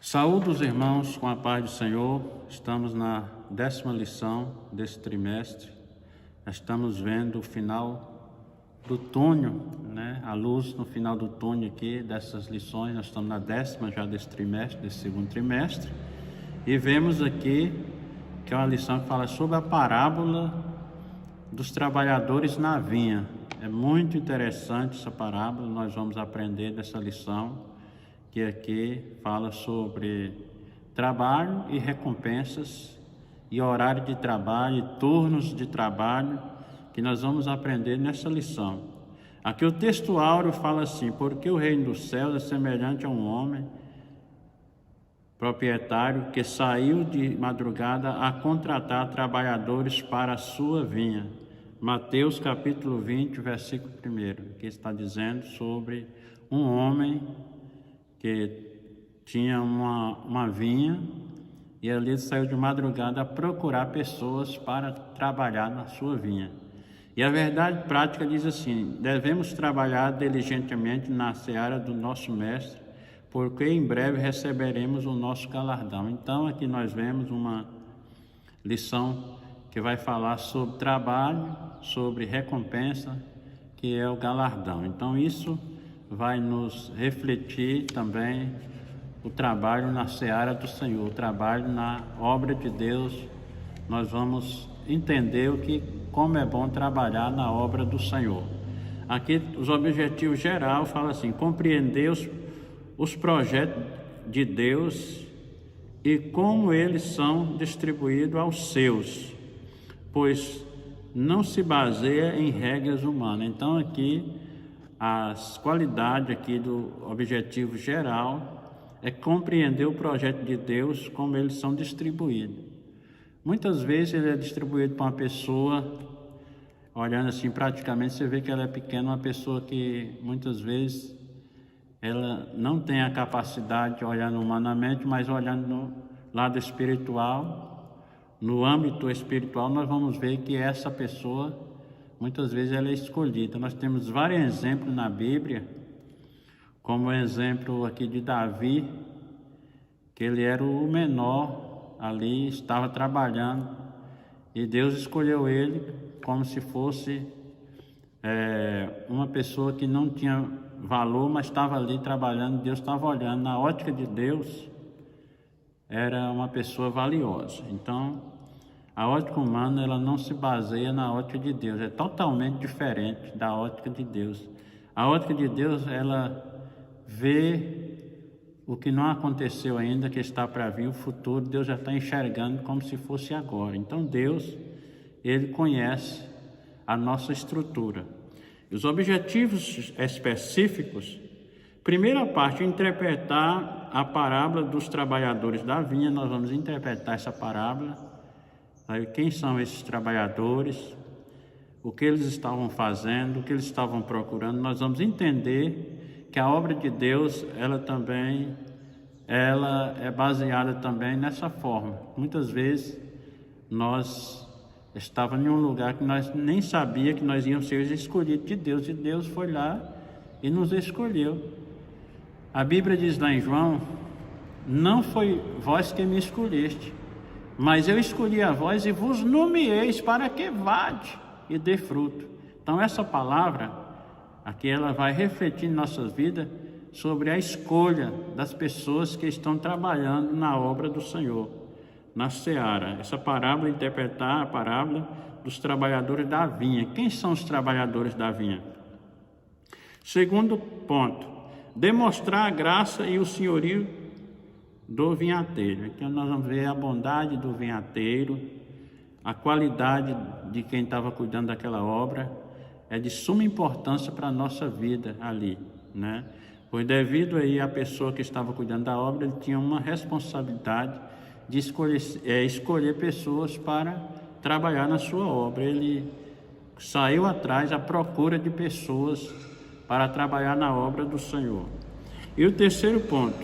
Saúdo os irmãos com a paz do Senhor. Estamos na 10ª lição desse trimestre. Estamos vendo o final do túnel, a luz no final do túnel aqui dessas lições. Nós estamos na 10ª já desse trimestre, desse segundo trimestre. E vemos aqui que é uma lição que fala sobre a parábola dos trabalhadores na vinha. É muito interessante essa parábola, nós vamos aprender dessa lição, que aqui fala sobre trabalho e recompensas, e horário de trabalho, e turnos de trabalho, que nós vamos aprender nessa lição. Aqui o texto áureo fala assim: porque o reino dos céus é semelhante a um homem proprietário que saiu de madrugada a contratar trabalhadores para a sua vinha. Mateus capítulo 20, versículo 1, que está dizendo sobre um homem que tinha uma vinha e ali saiu de madrugada a procurar pessoas para trabalhar na sua vinha. E a verdade prática diz assim: devemos trabalhar diligentemente na seara do nosso mestre, porque em breve receberemos o nosso galardão. Então aqui nós vemos uma lição que vai falar sobre trabalho, sobre recompensa, que é o galardão. Então isso vai nos refletir também o trabalho na seara do Senhor, o trabalho na obra de Deus. Nós vamos entender como é bom trabalhar na obra do Senhor. Aqui os objetivos gerais falam assim: compreender os projetos de Deus e como eles são distribuídos aos seus, pois não se baseia em regras humanas. Então aqui as qualidades aqui do objetivo geral é compreender o projeto de Deus, como eles são distribuídos. Muitas vezes ele é distribuído para uma pessoa, olhando assim, praticamente você vê que ela é pequena, uma pessoa que muitas vezes ela não tem a capacidade de olhar humanamente, mas olhando no lado espiritual, no âmbito espiritual, nós vamos ver que essa pessoa, muitas vezes ela é escolhida. Nós temos vários exemplos na Bíblia, como o exemplo aqui de Davi, que ele era o menor ali, estava trabalhando, e Deus escolheu ele como se fosse uma pessoa que não tinha valor, mas estava ali trabalhando. Deus estava olhando, na ótica de Deus, era uma pessoa valiosa. Então, a ótica humana, ela não se baseia na ótica de Deus, é totalmente diferente da ótica de Deus. A ótica de Deus, ela vê o que não aconteceu ainda, que está para vir, o futuro. Deus já está enxergando como se fosse agora. Então Deus, ele conhece a nossa estrutura. Os objetivos específicos: primeira parte, interpretar a parábola dos trabalhadores da vinha. Nós vamos interpretar essa parábola. Quem são esses trabalhadores, o que eles estavam fazendo, o que eles estavam procurando. Nós vamos entender que a obra de Deus, ela é baseada também nessa forma. Muitas vezes nós estávamos em um lugar que nós nem sabíamos que nós íamos ser escolhidos de Deus, e Deus foi lá e nos escolheu. A Bíblia diz lá em João: não foi vós que me escolheste, mas eu escolhi a vós e vos nomeeis para que vade e dê fruto. Então essa palavra aqui, ela vai refletir em nossas vidas sobre a escolha das pessoas que estão trabalhando na obra do Senhor, na seara. Essa parábola, interpretar a parábola dos trabalhadores da vinha. Quem são os trabalhadores da vinha? Segundo ponto, demonstrar a graça e o senhorio do vinhateiro. Aqui nós vamos ver a bondade do vinhateiro, a qualidade de quem estava cuidando daquela obra. É de suma importância para a nossa vida ali, Pois devido aí à pessoa que estava cuidando da obra, ele tinha uma responsabilidade de escolher pessoas para trabalhar na sua obra. Ele saiu atrás à procura de pessoas para trabalhar na obra do Senhor. E o terceiro ponto,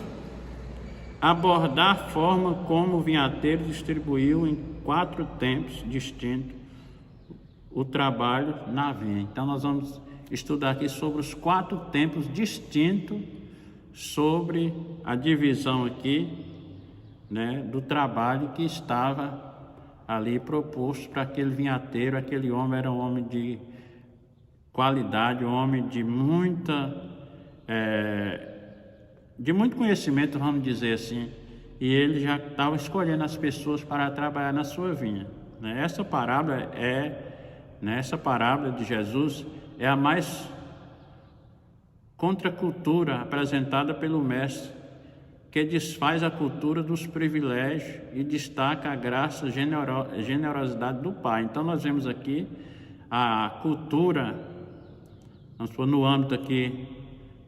abordar a forma como o vinhateiro distribuiu em 4 tempos distintos o trabalho na vinha. Então nós vamos estudar aqui sobre os 4 tempos distintos sobre a divisão aqui, né, do trabalho que estava ali proposto para aquele vinhateiro. Aquele homem era um homem de qualidade, um homem de muito conhecimento, vamos dizer assim, e ele já estava escolhendo as pessoas para trabalhar na sua vinha, né? Essa parábola de Jesus é a mais contracultura apresentada pelo Mestre, que desfaz a cultura dos privilégios e destaca a graça e generosidade do Pai. Então nós vemos aqui a cultura, no âmbito aqui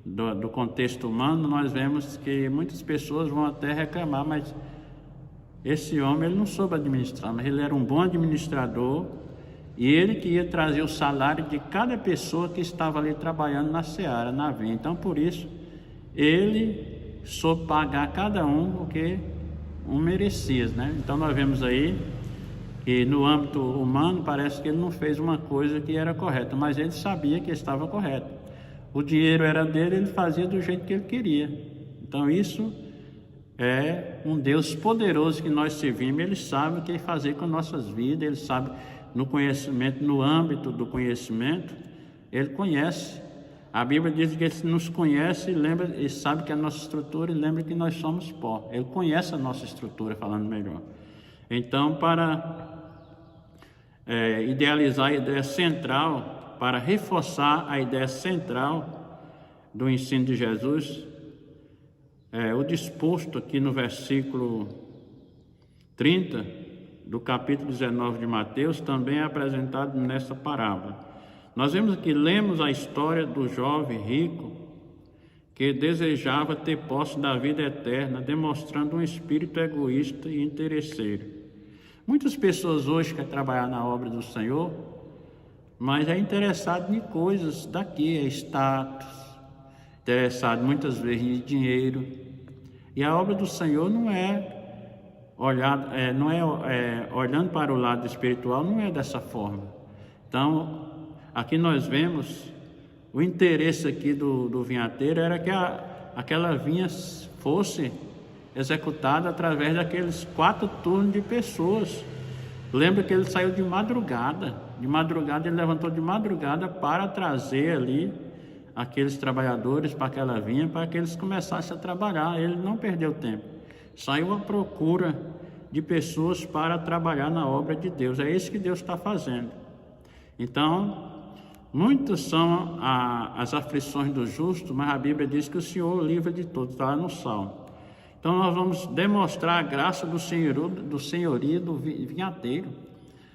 do contexto humano, nós vemos que muitas pessoas vão até reclamar, mas esse homem ele não soube administrar, mas ele era um bom administrador, e ele que ia trazer o salário de cada pessoa que estava ali trabalhando na seara, na vinha. Então por isso ele soube pagar cada um o que um merecia, né? Então nós vemos aí que no âmbito humano parece que ele não fez uma coisa que era correta, mas ele sabia que estava correto. O dinheiro era dele, ele fazia do jeito que ele queria. Então isso é um Deus poderoso que nós servimos. Ele sabe o que fazer com nossas vidas, ele sabe no conhecimento, no âmbito do conhecimento, ele conhece. A Bíblia diz que ele nos conhece, lembra, e sabe que é a nossa estrutura, e lembra que nós somos pó. Ele conhece a nossa estrutura, falando melhor. Então, para idealizar a ideia central, para reforçar a ideia central do ensino de Jesus, o disposto aqui no versículo 30 do capítulo 19 de Mateus também é apresentado nessa parábola. Nós vemos aqui, lemos a história do jovem rico que desejava ter posse da vida eterna, demonstrando um espírito egoísta e interesseiro. Muitas pessoas hoje querem trabalhar na obra do Senhor, mas é interessado em coisas daqui, é status, interessado muitas vezes em dinheiro. E a obra do Senhor não é olhando para o lado espiritual, não é dessa forma. Então, aqui nós vemos o interesse aqui do vinhateiro era que aquela vinha fosse executada através daqueles 4 turnos de pessoas. Lembra que ele saiu de madrugada ele levantou de madrugada para trazer ali aqueles trabalhadores para aquela vinha, para que eles começassem a trabalhar. Ele não perdeu tempo, saiu à procura de pessoas para trabalhar na obra de Deus. É isso que Deus está fazendo. Então, muitas são as aflições do justo, mas a Bíblia diz que o Senhor livra de todos, está lá no Salmo. Então nós vamos demonstrar a graça do senhorio do vinhateiro.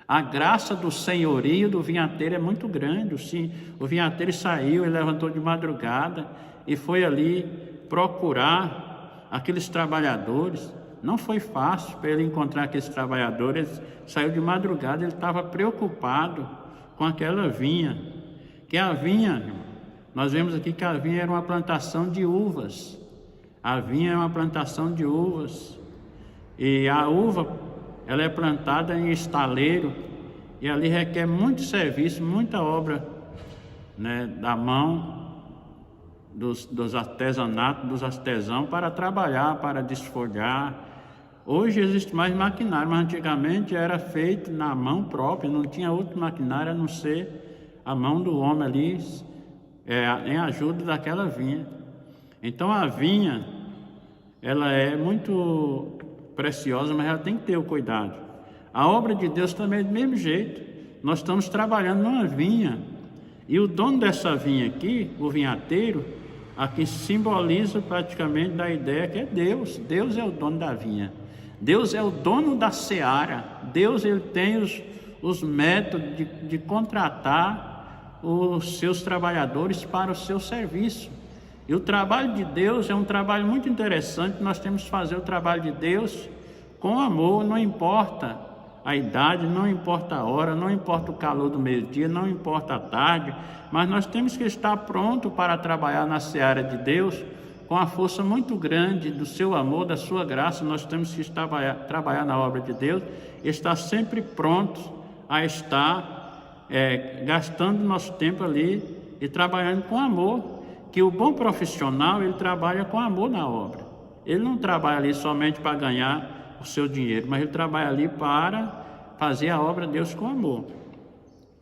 A graça do senhorio do vinhateiro é muito grande. O vinhateiro saiu e levantou de madrugada e foi ali procurar aqueles trabalhadores. Não foi fácil para ele encontrar aqueles trabalhadores. Ele saiu de madrugada, ele estava preocupado com aquela vinha. Que a vinha, nós vemos aqui que a vinha era uma plantação de uvas. A vinha é uma plantação de uvas. E a uva, ela é plantada em estaleiro. E ali requer muito serviço, muita obra, né, da mão dos artesanatos, dos artesãos, para trabalhar, para desfolhar. Hoje existe mais maquinário, mas antigamente era feito na mão própria, não tinha outro maquinário a não ser a mão do homem ali, em ajuda daquela vinha. Então a vinha, ela é muito preciosa, mas ela tem que ter o cuidado. A obra de Deus também é do mesmo jeito. Nós estamos trabalhando numa vinha, e o dono dessa vinha aqui, o vinhateiro, aqui simboliza praticamente da ideia que é Deus. Deus é o dono da vinha. Deus é o dono da seara. Deus, ele tem os métodos de contratar os seus trabalhadores para o seu serviço. E o trabalho de Deus é um trabalho muito interessante. Nós temos que fazer o trabalho de Deus com amor, não importa a idade, não importa a hora, não importa o calor do meio-dia, não importa a tarde, mas nós temos que estar pronto para trabalhar na seara de Deus com a força muito grande do seu amor, da sua graça. Nós temos que trabalhar na obra de Deus, estar sempre prontos a estar gastando nosso tempo ali e trabalhando com amor, que o bom profissional, ele trabalha com amor na obra. Ele não trabalha ali somente para ganhar o seu dinheiro, mas ele trabalha ali para fazer a obra de Deus com amor.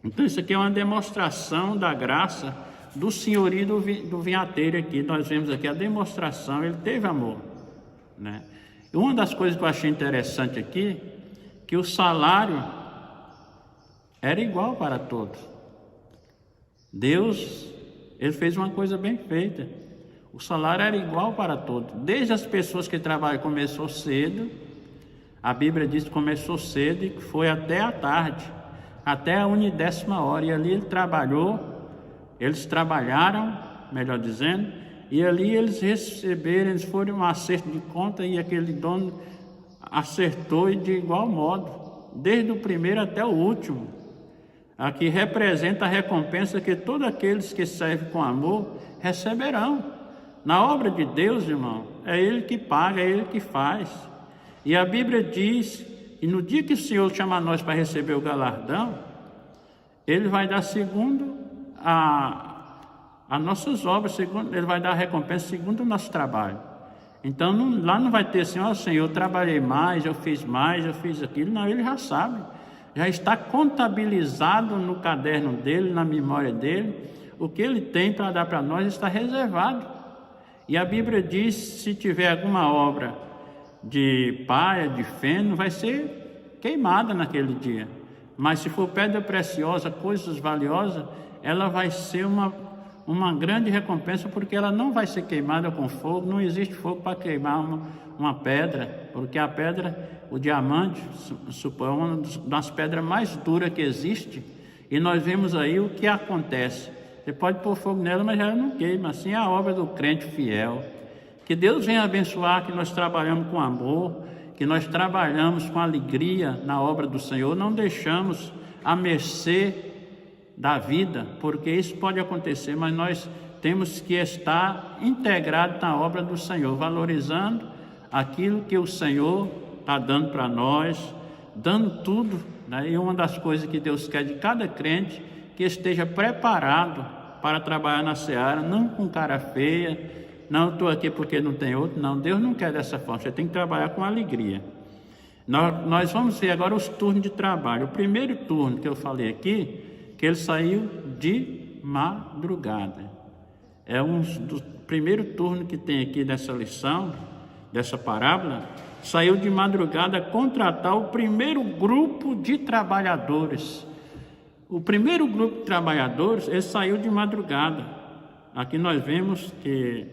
Então isso aqui é uma demonstração da graça do senhorio do vinhateiro aqui. Nós vemos aqui a demonstração, ele teve amor, né? E uma das coisas que eu achei interessante aqui, que o salário era igual para todos. Deus, ele fez uma coisa bem feita. O salário era igual para todos. Desde as pessoas que trabalham, começou cedo. A Bíblia diz que começou cedo e foi até a tarde, até a 1h10. E ali ele trabalhou, eles trabalharam, melhor dizendo, e ali eles receberam, eles foram um acerto de conta e aquele dono acertou e de igual modo, desde o primeiro até o último. Aqui representa a recompensa que todos aqueles que servem com amor receberão. Na obra de Deus, irmão, é Ele que paga, é Ele que faz. E a Bíblia diz que no dia que o Senhor chama nós para receber o galardão, Ele vai dar segundo a nossas obras, segundo, Ele vai dar a recompensa segundo o nosso trabalho. Então lá não vai ter assim, ó Senhor, eu trabalhei mais, eu fiz aquilo. Não, Ele já sabe. Já está contabilizado no caderno dele, na memória dele. O que Ele tem para dar para nós está reservado. E a Bíblia diz, se tiver alguma obra de palha, de feno, vai ser queimada naquele dia. Mas se for pedra preciosa, coisas valiosas, ela vai ser uma grande recompensa, porque ela não vai ser queimada com fogo. Não existe fogo para queimar uma pedra, porque a pedra, o diamante, é uma das pedras mais duras que existe, e nós vemos aí o que acontece. Você pode pôr fogo nela, mas ela não queima. Assim é a obra do crente fiel. Que Deus venha abençoar, que nós trabalhamos com amor, que nós trabalhamos com alegria na obra do Senhor, não deixamos à mercê da vida, porque isso pode acontecer, mas nós temos que estar integrados na obra do Senhor, valorizando aquilo que o Senhor está dando para nós, dando tudo, né? E uma das coisas que Deus quer de cada crente, que esteja preparado para trabalhar na seara, não com cara feia, não estou aqui porque não tem outro, não, Deus não quer dessa forma, você tem que trabalhar com alegria. Nós vamos ver agora os turnos de trabalho. O primeiro turno que eu falei aqui, que ele saiu de madrugada, é um dos primeiros turnos que tem aqui dessa lição, dessa parábola. Saiu de madrugada contratar o primeiro grupo de trabalhadores. O primeiro grupo de trabalhadores, ele saiu de madrugada. Aqui nós vemos que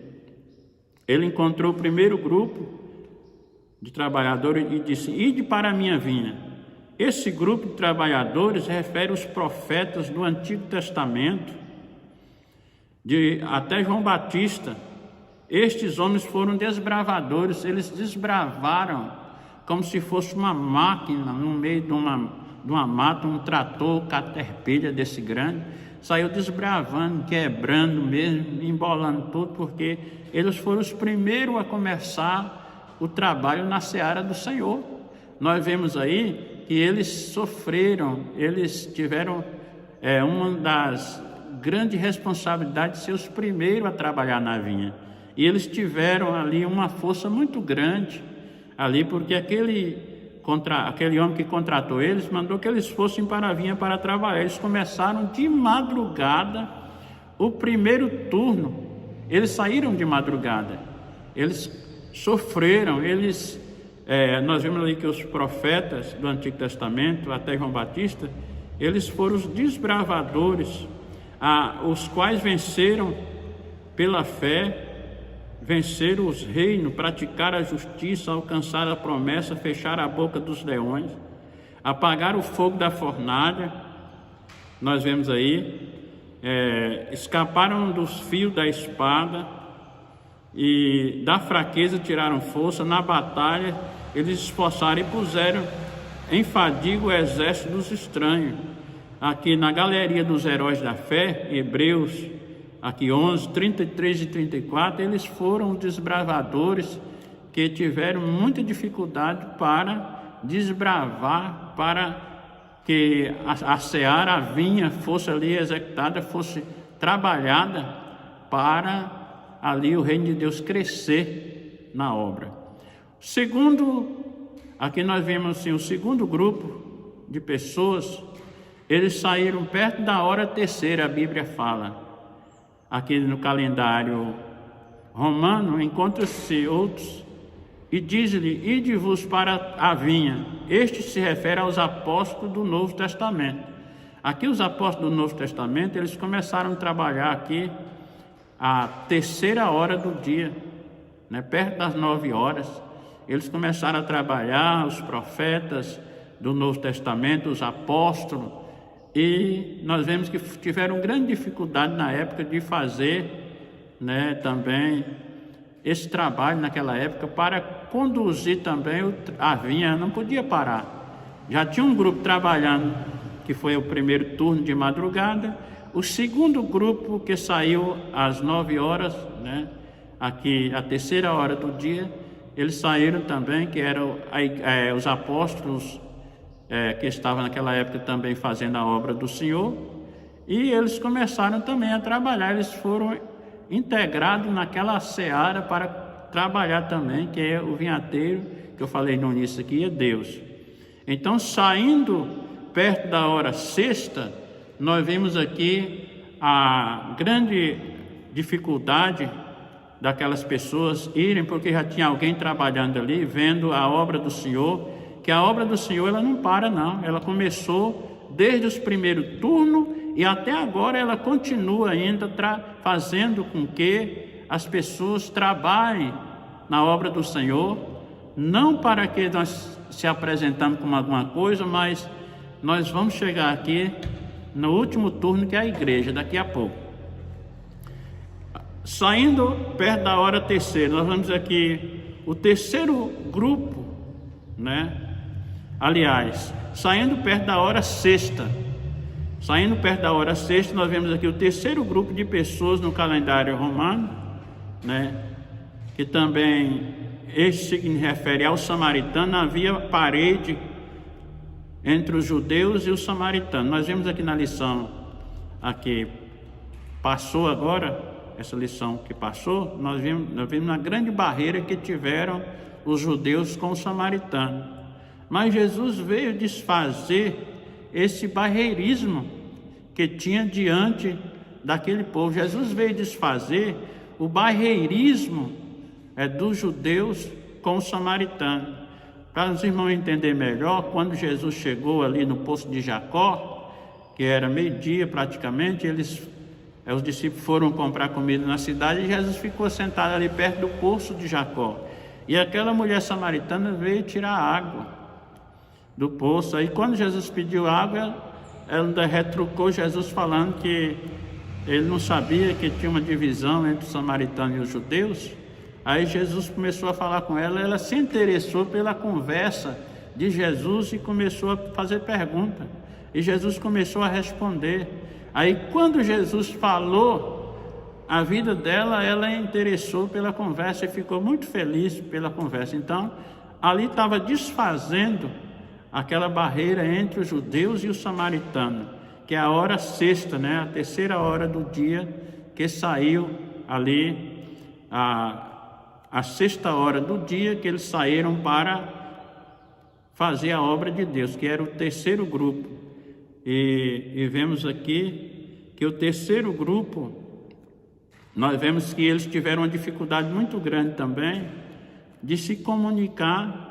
ele encontrou o primeiro grupo de trabalhadores e disse: ide para a minha vinha. Esse grupo de trabalhadores refere os profetas do Antigo Testamento, até João Batista. Estes homens foram desbravadores, eles desbravaram como se fosse uma máquina no meio de uma mata, um trator, caterpillar desse grande, saiu desbravando, quebrando mesmo, embolando tudo, porque eles foram os primeiros a começar o trabalho na seara do Senhor. Nós vemos aí que eles sofreram, eles tiveram uma das grandes responsabilidades de ser os primeiros a trabalhar na vinha. E eles tiveram ali uma força muito grande, ali, porque aquele homem que contratou eles, mandou que eles fossem para a vinha para trabalhar. Eles começaram de madrugada, o primeiro turno, eles saíram de madrugada, eles sofreram, nós vemos ali que os profetas do Antigo Testamento, até João Batista, eles foram os desbravadores, os quais venceram pela fé, venceram os reinos, praticaram a justiça, alcançaram a promessa, fecharam a boca dos leões, apagaram o fogo da fornalha. Nós vemos aí, escaparam dos fios da espada e da fraqueza tiraram força. Na batalha eles esforçaram e puseram em fadiga o exército dos estranhos. Aqui na galeria dos heróis da fé, Hebreus aqui 11, 33 e 34, eles foram desbravadores que tiveram muita dificuldade para desbravar, para que a seara, a vinha, fosse ali executada, fosse trabalhada para ali o reino de Deus crescer na obra. Segundo, aqui nós vemos assim, o segundo grupo de pessoas, eles saíram perto da hora terceira, a Bíblia fala. Aqui no calendário romano, encontram-se outros, e diz-lhe: ide-vos para a vinha. Este se refere aos apóstolos do Novo Testamento. Aqui os apóstolos do Novo Testamento, eles começaram a trabalhar aqui a terceira hora do dia, né? Perto das 9 horas. Eles começaram a trabalhar, os profetas do Novo Testamento, os apóstolos, e nós vemos que tiveram grande dificuldade na época de fazer, né, também esse trabalho naquela época para conduzir também a vinha, não podia parar. Já tinha um grupo trabalhando, que foi o primeiro turno de madrugada, o segundo grupo que saiu às 9 horas, né, aqui a terceira hora do dia, eles saíram também, que eram os apóstolos que estavam naquela época também fazendo a obra do Senhor, e eles começaram também a trabalhar, eles foram integrados naquela seara para trabalhar também, que é o vinhateiro, que eu falei no início aqui, é Deus. Então, saindo perto da hora sexta, nós vimos aqui a grande dificuldade daquelas pessoas irem, porque já tinha alguém trabalhando ali, vendo a obra do Senhor, que a obra do Senhor ela não para não, ela começou desde os primeiros turnos e até agora ela continua ainda fazendo com que as pessoas trabalhem na obra do Senhor, não para que nós se apresentamos como alguma coisa, mas nós vamos chegar aqui no último turno, que é a igreja, daqui a pouco. Saindo perto da hora terceira, nós vamos aqui o terceiro grupo, né? Aliás, saindo perto da hora sexta, nós vemos aqui o terceiro grupo de pessoas no calendário romano, né? Que também este se refere ao samaritano. Havia parede entre os judeus e os samaritanos. Nós vemos aqui na lição, aqui passou agora, essa lição que passou, nós vimos uma grande barreira que tiveram os judeus com os samaritanos. Mas Jesus veio desfazer esse barreirismo que tinha diante daquele povo. Jesus veio desfazer o barreirismo dos judeus com os samaritanos. Para os irmãos entenderem melhor, quando Jesus chegou ali no poço de Jacó, que era meio-dia praticamente, os discípulos foram comprar comida na cidade e Jesus ficou sentado ali perto do poço de Jacó. E aquela mulher samaritana veio tirar água do poço. Aí quando Jesus pediu água, ela ainda retrucou Jesus falando que ele não sabia que tinha uma divisão entre os samaritanos e os judeus. Aí Jesus começou a falar com ela, ela se interessou pela conversa de Jesus e começou a fazer pergunta. E Jesus começou a responder. Aí quando Jesus falou a vida dela, ela interessou pela conversa e ficou muito feliz pela conversa. Então, ali estava desfazendo aquela barreira entre os judeus e os samaritanos, que é a hora sexta, né? A terceira hora do dia, que saiu ali a sexta hora do dia, que eles saíram para fazer a obra de Deus, que era o terceiro grupo. E vemos aqui que o terceiro grupo, nós vemos que eles tiveram uma dificuldade muito grande também de se comunicar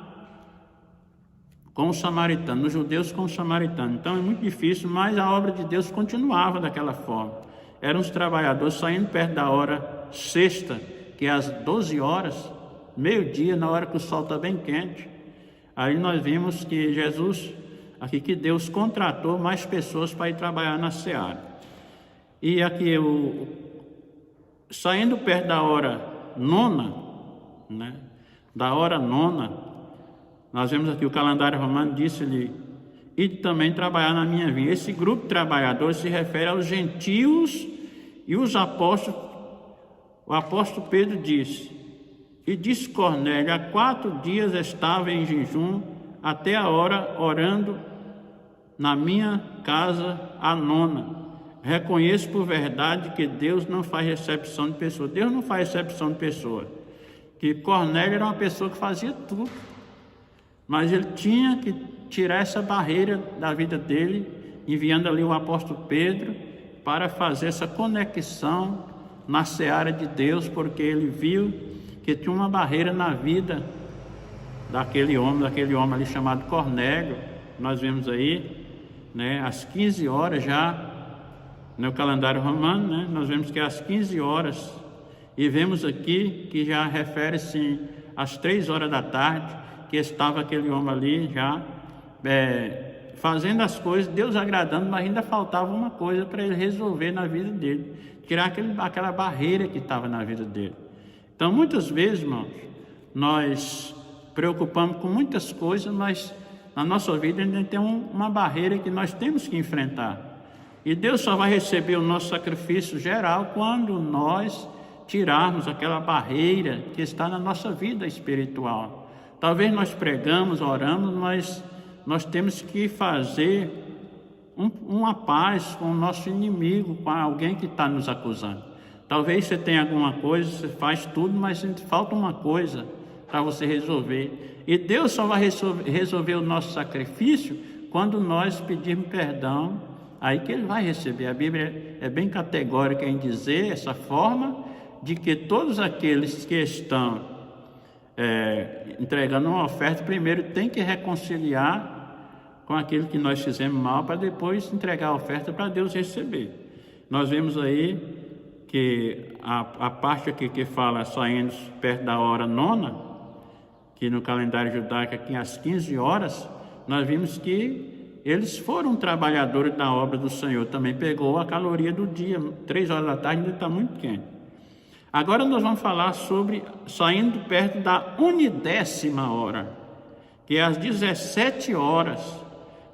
com os samaritanos, os judeus com os samaritanos. Então é muito difícil, mas a obra de Deus continuava daquela forma. Eram os trabalhadores saindo perto da hora sexta, que é às 12 horas, meio-dia, na hora que o sol está bem quente. Aí nós vimos que Jesus, aqui que Deus contratou mais pessoas para ir trabalhar na seara. E aqui, saindo perto da hora nona, né? Da hora nona, nós vemos aqui o calendário romano, disse-lhe, e também trabalhar na minha vinha. Esse grupo de trabalhadores se refere aos gentios e os apóstolos. O apóstolo Pedro disse, e disse Cornélio, há 4 dias estava em jejum, até a hora orando na minha casa a nona. reconheço por verdade que Deus não faz recepção de pessoa. Deus não faz recepção de pessoa. Que Cornélio era uma pessoa que fazia tudo, mas ele tinha que tirar essa barreira da vida dele, enviando ali o apóstolo Pedro para fazer essa conexão na seara de Deus, porque ele viu que tinha uma barreira na vida daquele homem ali chamado Cornélio. Nós vemos aí, né, às 15 horas já, no calendário romano, né, nós vemos que é às 15 horas, e vemos aqui que já refere-se às 3 horas da tarde, que estava aquele homem ali já fazendo as coisas, Deus agradando, mas ainda faltava uma coisa para ele resolver na vida dele, tirar aquela barreira que estava na vida dele. Então, muitas vezes, irmãos, nós preocupamos com muitas coisas, mas na nossa vida ainda tem uma barreira que nós temos que enfrentar. E Deus só vai receber o nosso sacrifício geral quando nós tirarmos aquela barreira que está na nossa vida espiritual. Talvez nós pregamos, oramos, mas nós temos que fazer uma paz com o nosso inimigo, com alguém que está nos acusando. Talvez você tenha alguma coisa, você faz tudo, mas falta uma coisa para você resolver. E Deus só vai resolver o nosso sacrifício quando nós pedirmos perdão, aí que Ele vai receber. A Bíblia é bem categórica em dizer essa forma, de que todos aqueles que estão entregando uma oferta, primeiro tem que reconciliar com aquilo que nós fizemos mal, para depois entregar a oferta para Deus receber. Nós vemos aí que a parte aqui que fala saindo perto da hora 9, que no calendário judaico aqui às 15 horas, nós vimos que eles foram trabalhadores da obra do Senhor, também pegou a caloria do dia, 3 horas da tarde ainda está muito quente. Agora nós vamos falar sobre saindo perto da 1ª hora, que é às 17 horas,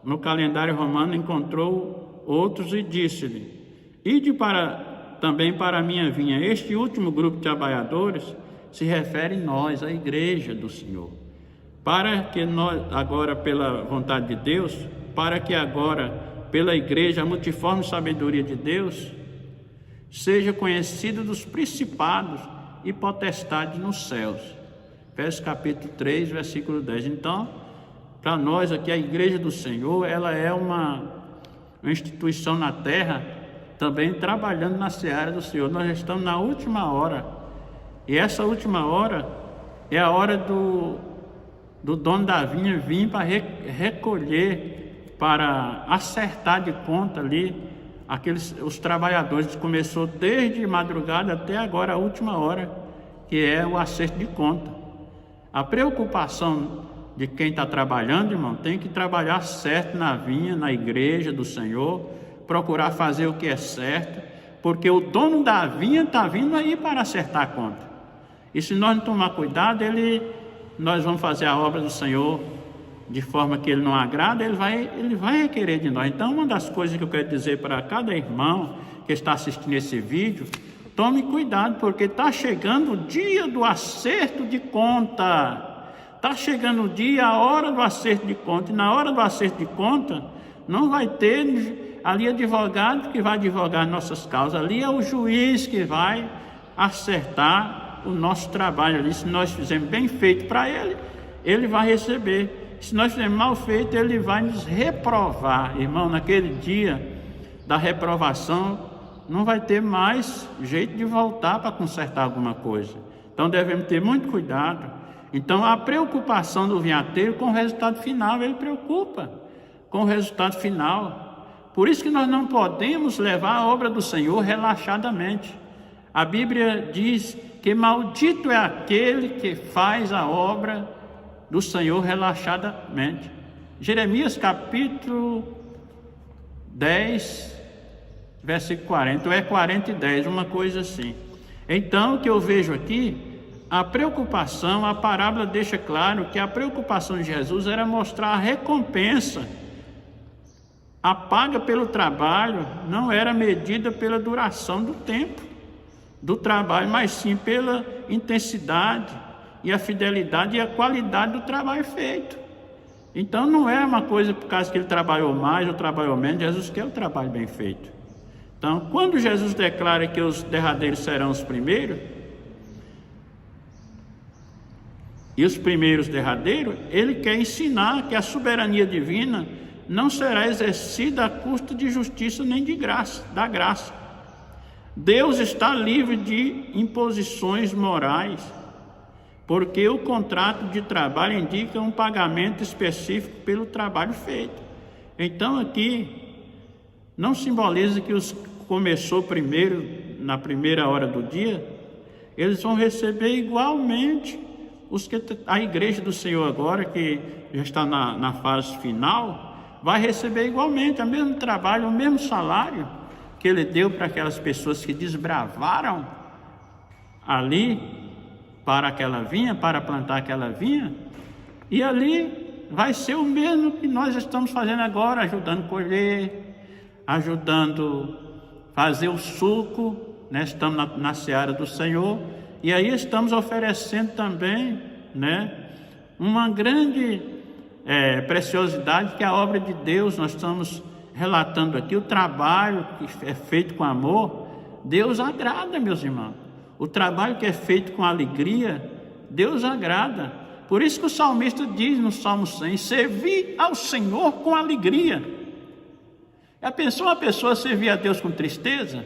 no calendário romano encontrou outros e disse-lhe: ide também para a minha vinha. Este último grupo de trabalhadores se refere a nós, a igreja do Senhor, para que nós, agora pela vontade de Deus, para que agora pela igreja a multiforme sabedoria de Deus seja conhecido dos principados e potestades nos céus. Efésios capítulo 3, versículo 10. Então, para nós aqui, a igreja do Senhor, ela é uma instituição na terra, também trabalhando na seara do Senhor. Nós estamos na última hora, e essa última hora é a hora do dono da vinha vir para recolher, para acertar de conta ali os trabalhadores. Começou desde madrugada até agora a última hora, que é o acerto de conta. A preocupação de quem está trabalhando, irmão, tem que trabalhar certo na vinha, na igreja do Senhor, procurar fazer o que é certo, porque o dono da vinha está vindo aí para acertar a conta. E se nós não tomar cuidado, nós vamos fazer a obra do Senhor de forma que Ele não agrada, Ele vai requerer de nós. Então, uma das coisas que eu quero dizer para cada irmão que está assistindo esse vídeo, tome cuidado, porque está chegando o dia do acerto de conta. Está chegando o dia, a hora do acerto de conta. E na hora do acerto de conta, não vai ter ali advogado que vai advogar nossas causas. Ali é o juiz que vai acertar o nosso trabalho ali. Se nós fizermos bem feito para ele, ele vai receber. Se nós fizermos mal feito, ele vai nos reprovar. Irmão, naquele dia da reprovação, não vai ter mais jeito de voltar para consertar alguma coisa. Então devemos ter muito cuidado. Então a preocupação do vinhateiro com o resultado final, ele preocupa com o resultado final. Por isso que nós não podemos levar a obra do Senhor relaxadamente. A Bíblia diz que maldito é aquele que faz a obra do Senhor relaxadamente. Jeremias capítulo 10, versículo 40, ou é 40 e 10, uma coisa assim. Então, o que eu vejo aqui, a preocupação, a parábola deixa claro que a preocupação de Jesus era mostrar a recompensa. A paga pelo trabalho não era medida pela duração do tempo do trabalho, mas sim pela intensidade e a fidelidade e a qualidade do trabalho feito. Então não é uma coisa por causa que ele trabalhou mais ou trabalhou menos. Jesus quer o trabalho bem feito. Então, quando Jesus declara que os derradeiros serão os primeiros, e os primeiros derradeiros, ele quer ensinar que a soberania divina não será exercida a custo de justiça nem de graça, da graça. Deus está livre de imposições morais, porque o contrato de trabalho indica um pagamento específico pelo trabalho feito. Então aqui não simboliza que os que começou primeiro, na primeira hora do dia, eles vão receber igualmente os que a igreja do Senhor agora, que já está na fase final, vai receber igualmente o mesmo trabalho, o mesmo salário que ele deu para aquelas pessoas que desbravaram ali para aquela vinha, para plantar aquela vinha, e ali vai ser o mesmo que nós estamos fazendo agora, ajudando a colher, ajudando a fazer o suco, né? Estamos na seara do Senhor, e aí estamos oferecendo também, né, uma grande preciosidade, que é a obra de Deus. Nós estamos relatando aqui o trabalho que é feito com amor. Deus agrada, meus irmãos. O trabalho que é feito com alegria, Deus agrada. Por isso que o salmista diz no Salmo 100, servir ao Senhor com alegria. Já pensou uma pessoa servir a Deus com tristeza?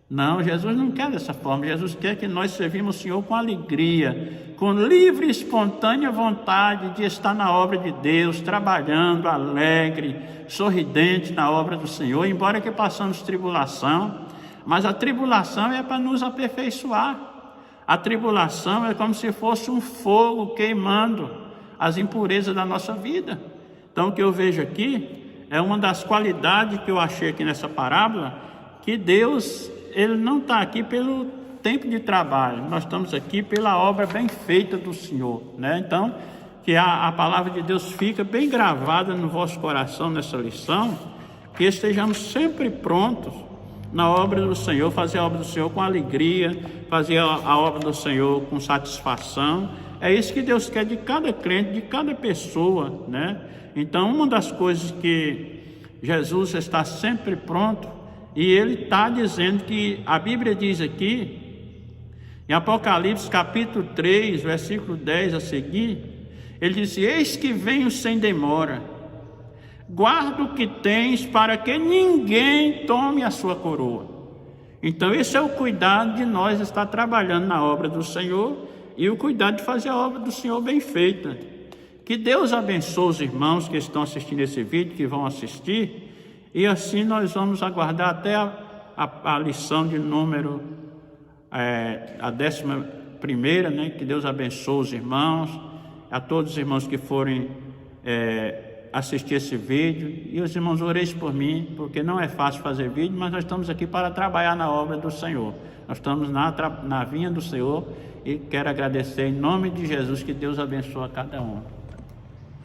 Não, Jesus não quer dessa forma. Jesus quer que nós servimos o Senhor com alegria, com livre e espontânea vontade de estar na obra de Deus, trabalhando alegre, sorridente na obra do Senhor, embora que passamos tribulação, mas a tribulação é para nos aperfeiçoar. A tribulação é como se fosse um fogo queimando as impurezas da nossa vida. Então o que eu vejo aqui é uma das qualidades que eu achei aqui nessa parábola, que Deus, ele não está aqui pelo tempo de trabalho, nós estamos aqui pela obra bem feita do Senhor, né? Então, que a palavra de Deus fica bem gravada no vosso coração nessa lição, que estejamos sempre prontos na obra do Senhor, fazer a obra do Senhor com alegria, fazer a obra do Senhor com satisfação. É isso que Deus quer de cada crente, de cada pessoa, né? Então, uma das coisas que Jesus está sempre pronto, e ele está dizendo que a Bíblia diz aqui, em Apocalipse capítulo 3, versículo 10 a seguir, ele diz: eis que venho sem demora, guarda o que tens para que ninguém tome a sua coroa. Então esse é o cuidado de nós estar trabalhando na obra do Senhor, e o cuidado de fazer a obra do Senhor bem feita. Que Deus abençoe os irmãos que estão assistindo esse vídeo, que vão assistir, e assim nós vamos aguardar até a lição de número a 11ª, né? Que Deus abençoe os irmãos, a todos os irmãos que forem assistir esse vídeo, e os irmãos orem por mim, porque não é fácil fazer vídeo, mas nós estamos aqui para trabalhar na obra do Senhor. Nós estamos na vinha do Senhor, e quero agradecer em nome de Jesus. Que Deus abençoe a cada um.